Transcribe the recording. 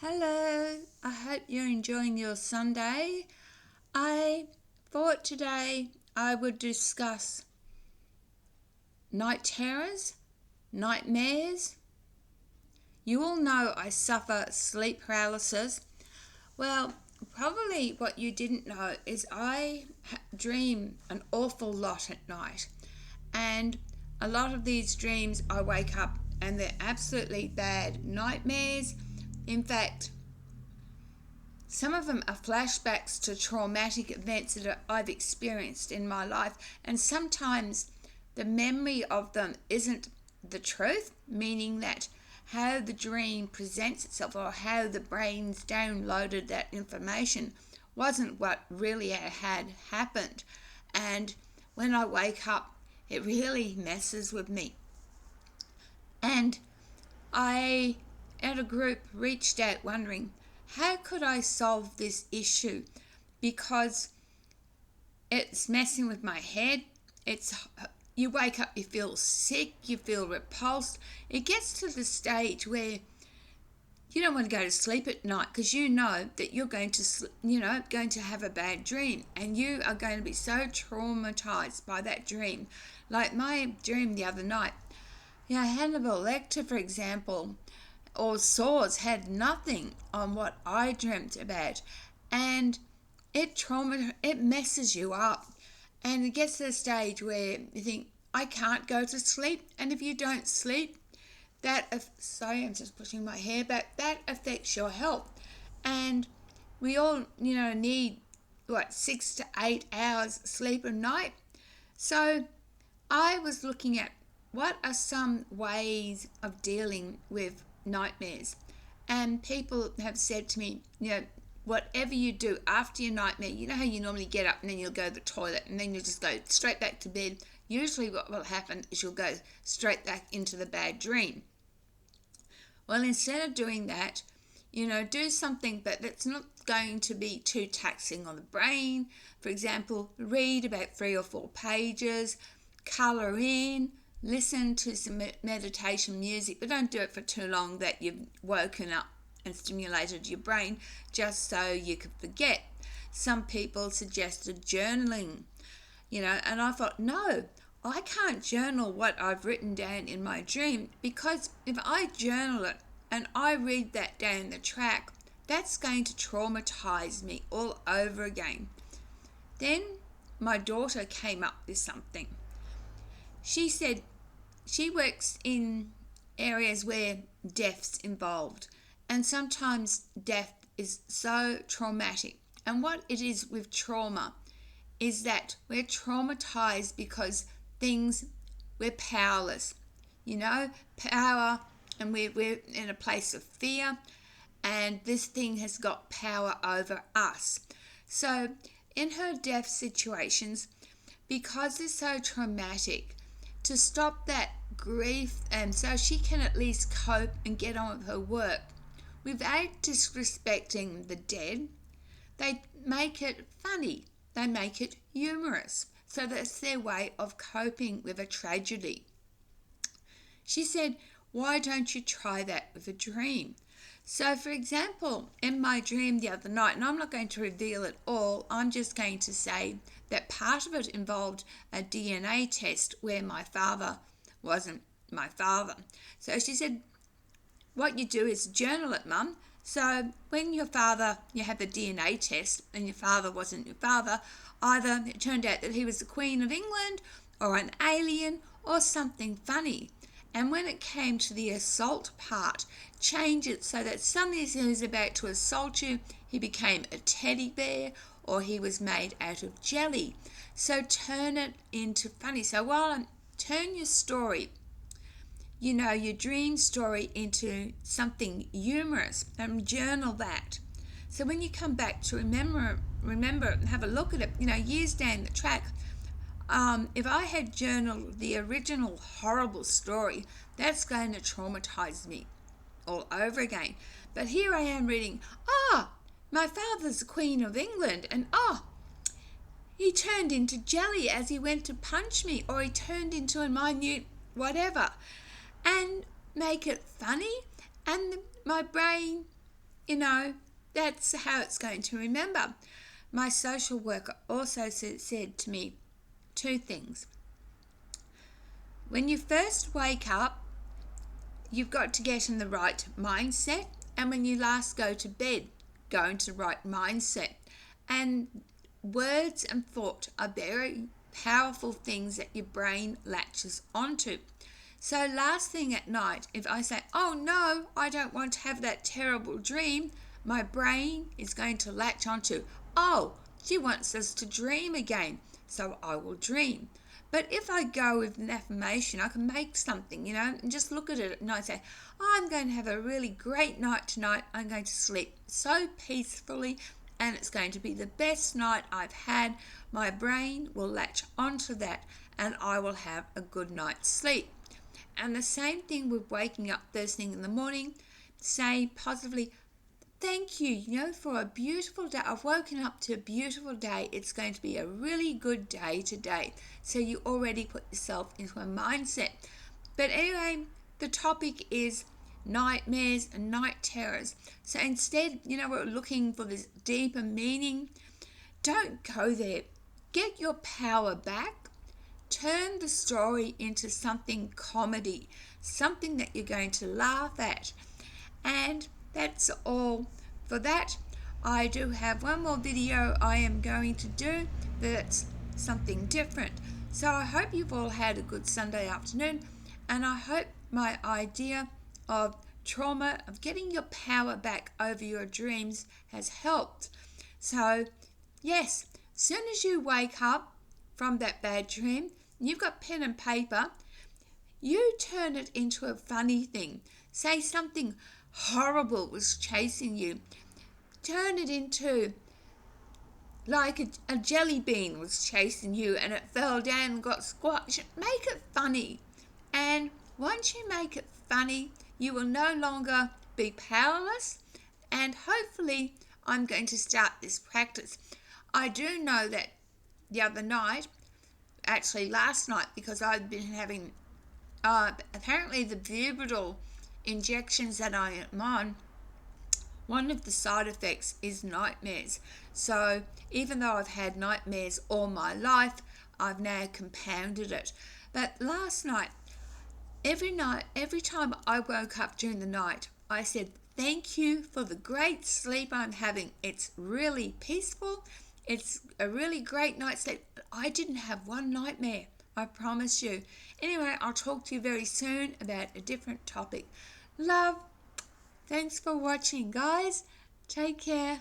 Hello, I hope you're enjoying your Sunday. I thought today I would discuss night terrors, nightmares. You all know I suffer sleep paralysis. Well, probably what you didn't know is I dream an awful lot at night. And a lot of these dreams I wake up and they're absolutely bad nightmares. In fact, some of them are flashbacks to traumatic events that I've experienced in my life, and sometimes the memory of them isn't the truth, meaning that how the dream presents itself or how the brain's downloaded that information wasn't what really had happened. And when I wake up, it really messes with me. And I, at a group, reached out wondering how could I solve this issue, because it's messing with my head. You wake up, you feel sick, you feel repulsed. It gets to the stage where you don't want to go to sleep at night because you know that you're going to have a bad dream, and you are going to be so traumatized by that dream. Like my dream the other night, Hannibal Lecter, for example, or Saws had nothing on what I dreamt about, and it messes you up, and it gets to the stage where you think I can't go to sleep, and if you don't sleep, I'm just pushing my hair back. That affects your health, and we all need 6 to 8 hours sleep a night. So I was looking at what are some ways of dealing with nightmares. And people have said to me, whatever you do after your nightmare, you know how you normally get up and then you'll go to the toilet and then you'll just go straight back to bed. Usually what will happen is you'll go straight back into the bad dream. Well, instead of doing that, do something but that's not going to be too taxing on the brain. For example, read about 3 or 4 pages, colour in, listen to some meditation music, but don't do it for too long that you've woken up and stimulated your brain just so you could forget. Some people suggested journaling, and I thought, no, I can't journal what I've written down in my dream, because if I journal it and I read that down the track, that's going to traumatize me all over again. Then my daughter came up with something. She said she works in areas where death's involved, and sometimes death is so traumatic. And what it is with trauma is that we're traumatized because we're powerless. Power, and we're in a place of fear, and this thing has got power over us. So in her death situations, because it's so traumatic, to stop that grief and so she can at least cope and get on with her work without disrespecting the dead, they make it funny, they make it humorous. So that's their way of coping with a tragedy. She said, why don't you try that with a dream? So, for example, in my dream the other night, and I'm not going to reveal it all, I'm just going to say that part of it involved a DNA test where my father wasn't my father. So she said, what you do is journal it, Mum. So when you had the DNA test and your father wasn't your father, either it turned out that he was the Queen of England or an alien or something funny. And when it came to the assault part, change it so that suddenly as he was about to assault you, he became a teddy bear or he was made out of jelly. So turn it into funny. So turn your story, your dream story, into something humorous and journal that. So when you come back to remember and have a look at it, years down the track, if I had journaled the original horrible story, that's going to traumatize me all over again. But here I am reading, my father's the Queen of England, and he turned into jelly as he went to punch me, or he turned into a minute whatever, and make it funny, and my brain that's how it's going to remember. My social worker also said to me two things. When you first wake up, you've got to get in the right mindset, and when you last go to bed, go into the right mindset. And words and thought are very powerful things that your brain latches onto. So last thing at night, if I say, oh no, I don't want to have that terrible dream, my brain is going to latch onto, oh, she wants us to dream again, so I will dream. But if I go with an affirmation, I can make something, and just look at it and I say, I'm going to have a really great night tonight. I'm going to sleep so peacefully and it's going to be the best night I've had. My brain will latch onto that and I will have a good night's sleep. And the same thing with waking up first thing in the morning. Say positively, thank you, for a beautiful day. I've woken up to a beautiful day. It's going to be a really good day today. So you already put yourself into a mindset. But anyway, the topic is nightmares and night terrors. So instead, we're looking for this deeper meaning. Don't go there. Get your power back. Turn the story into something comedy, something that you're going to laugh at. And that's all for that. I do have one more video I am going to do that's something different. So I hope you've all had a good Sunday afternoon, and I hope my idea of trauma, of getting your power back over your dreams, has helped. So yes, as soon as you wake up from that bad dream, you've got pen and paper, you turn it into a funny thing. Say something horrible was chasing you. Turn it into like a jelly bean was chasing you and it fell down and got squashed. Make it funny. And once you make it funny, you will no longer be powerless. And hopefully I'm going to start this practice. I do know that the other night, actually last night, because I've been having apparently the Vivitrol injections that I am on, one of the side effects is nightmares. So even though I've had nightmares all my life, I've now compounded it. But last night, every time I woke up during the night, I said, thank you for the great sleep I'm having. It's really peaceful. It's a really great night's sleep. I didn't have one nightmare, I promise you. Anyway, I'll talk to you very soon about a different topic. Love. Thanks for watching, guys. Take care.